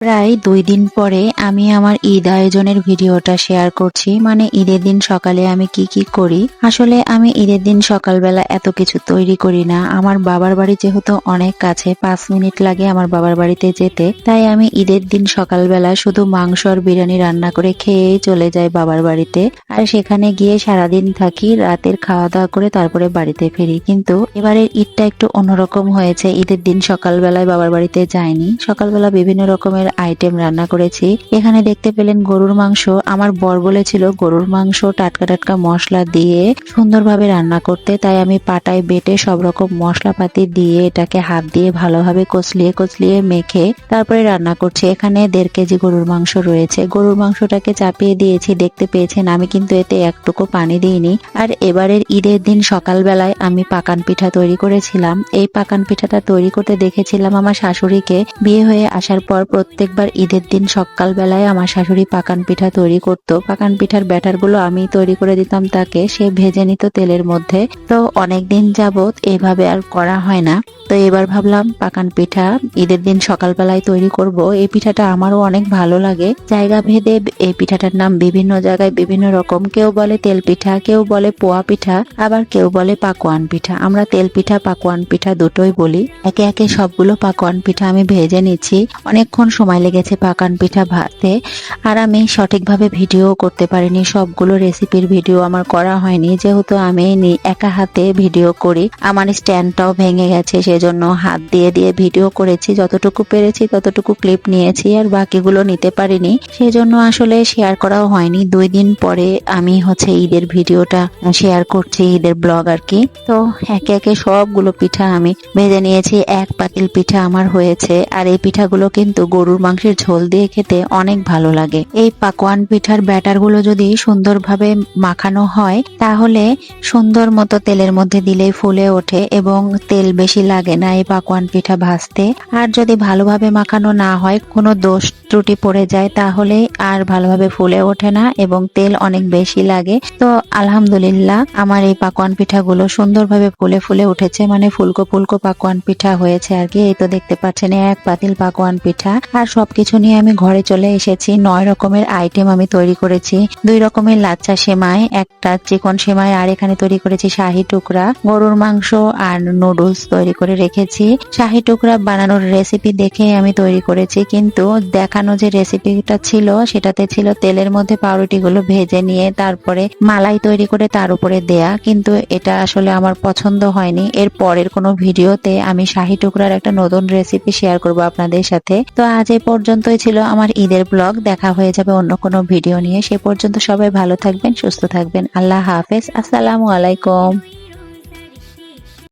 প্রায় 2 দিন পরে আমি আমার ঈদ আয়োজনের ভিডিওটা শেয়ার করছি। মানে ঈদের দিন সকালে আমি কি কি করি। আসলে আমি ঈদের দিন সকালবেলা এত কিছু তৈরি করি না। আমার বাবার বাড়ি যেহেতু অনেক কাছে, 5 মিনিট লাগে আমার বাবার বাড়িতে যেতে, তাই আমি ঈদের দিন সকালবেলা শুধু মাংস আর বিরিয়ানি রান্না করে খেয়েই চলে যাই বাবার বাড়িতে। আর সেখানে গিয়ে সারাদিন থাকি, রাতের খাওয়া দাওয়া করে তারপরে বাড়িতে ফিরি। কিন্তু এবারের ঈদটা একটু অন্যরকম হয়েছে। ঈদের দিন সকালবেলায় বাবার বাড়িতে যাইনি, সকালবেলা বিভিন্ন রকমের আইটেম রান্না করেছি। এখানে দেখতে পেলেন গরুর মাংস। আমার বর বলেছিল গরুর মাংস টাটকা টাটকা মশলা দিয়ে সুন্দরভাবে রান্না করতে, তাই আমি পাটায় বেটে সব রকম মশলাপাতি দিয়ে এটাকে হাত দিয়ে ভালোভাবে কচলিয়ে কচলিয়ে মেখে তারপরে রান্না করছি। এখানে 1.5 কেজি গরুর মাংস রয়েছে। গরুর মাংসটাকে চাপিয়ে দিয়েছি, দেখতে পেয়েছেন আমি কিন্তু এতে একটুকু পানি দিইনি। আর এবারের ঈদের দিন সকালবেলায় আমি পাকান পিঠা তৈরি করেছিলাম। এই পাকান পিঠাটা তৈরি করতে দেখেছিলাম আমার শাশুড়িকে। বিয়ে হয়ে আসার পর প্রত্যেকবার ঈদের দিন সকালবেলায় আমার শাশুড়ি পাকান পিঠা তৈরি করতো। পাকান পিঠার ব্যাটারগুলো আমি তৈরি করে দিতাম তাকে, সে ভেজে নিত তেলের মধ্যে। তো অনেকদিন যাবত এভাবে আর করা হয় না। তো এবার ভাবলাম পাকান পিঠা ঈদের দিন সকালবেলায় তৈরি করব। এই পিঠাটা আমারও অনেক ভালো লাগে। জায়গা ভেদে এই পিঠাটার নাম বিভিন্ন জায়গায় বিভিন্ন রকম। কেউ বলে তেল পিঠা, কেউ বলে পোয়া পিঠা, আবার কেউ বলে পাকোয়ান পিঠা। আমরা তেল পিঠা পাকোয়ান পিঠা দুটোই বলি। একে একে সবগুলো পাকোয়ান পিঠা আমি ভেজে নিচ্ছি। অনেকক্ষণ সময় লেগেছে পাকান পিঠা ভাজতে। আর আমি সঠিকভাবে ভিডিও করতে পারিনি, সবগুলো রেসিপির ভিডিও আমার করা হয়নি, যেহেতু আমি একা হাতে ভিডিও করি। আমার স্ট্যান্ডটাও ভেঙে গেছে, সেজন্য হাত দিয়ে দিয়ে ভিডিও করেছি। যতটুকু পেরেছি ততটুকু ক্লিপ নিয়েছি, আর বাকিগুলো নিতে পারিনি, সেজন্য আসলে শেয়ার করাও হয়নি। 2 দিন পরে আমি ঈদের ভিডিওটা শেয়ার করছি, ঈদের ব্লগ আর কি। তো একে একে সবগুলো পিঠা আমি ভেজে নিয়েছি। 1 পাতিল পিঠা আমার হয়েছে। আর এই পিঠাগুলো কিন্তু গরুর মাংসের ঝোল দিয়ে খেতে অনেক ভালো লাগে। এই পাকোয়ান পিঠার ব্যাটারগুলো যদি সুন্দরভাবে মাখানো হয় তাহলে সুন্দর মতো তেলের মধ্যে দিলেই ফুলে ওঠে এবং তেল বেশি লাগে না এই পাকোয়ান পিঠা ভাজতে। আর যদি ভালোভাবে মাখানো না হয়, কোনো দোষ ত্রুটি পড়ে যায়, তাহলে আর ভালোভাবে ফুলে ওঠে না এবং তেল অনেক বেশি লাগে। তো আলহামদুলিল্লাহ আমার এই পাকোয়ান পিঠাগুলো সুন্দরভাবে ফুলে ফুলে উঠেছে, মানে ফুলকো ফুলকো পাকোয়ান পিঠা হয়েছে আর কি। এই তো দেখতে পাচ্ছেন 1 পাতিল পাকোয়ান পিঠা। আর সবকিছু নিয়ে আমি ঘরে চলে এসেছি। 9 রকমের আইটেম আমি তৈরি করেছি। 2 রকমের লাচ্চা সেমাই, একটা চিকন সেমাই, আর এখানে তৈরি করেছি শাহী টুকরা, গরুর মাংস আর নুডলস তৈরি করে রেখেছি। শাহী টুকরা বানানোর রেসিপি দেখে আমি তৈরি করেছি, কিন্তু দেখানো যে রেসিপিটা ছিল সেটাতে ছিল তেলের মধ্যে পাউরুটিগুলো ভেজে নিয়ে তারপরে মালাই তৈরি করে তার উপরে দেয়া, কিন্তু এটা আসলে আমার পছন্দ হয়নি। এর পরের কোনো ভিডিওতে আমি শাহী টুকরার একটা নতুন রেসিপি শেয়ার করব আপনাদের সাথে। তো আজ এ পর্যন্তই ছিল আমার ঈদের ব্লগ। দেখা হয়ে যাবে অন্য কোনো ভিডিও নিয়ে। সে পর্যন্ত সবাই ভালো থাকবেন, সুস্থ থাকবেন। আল্লাহ হাফেজ। আসসালামু আলাইকুম।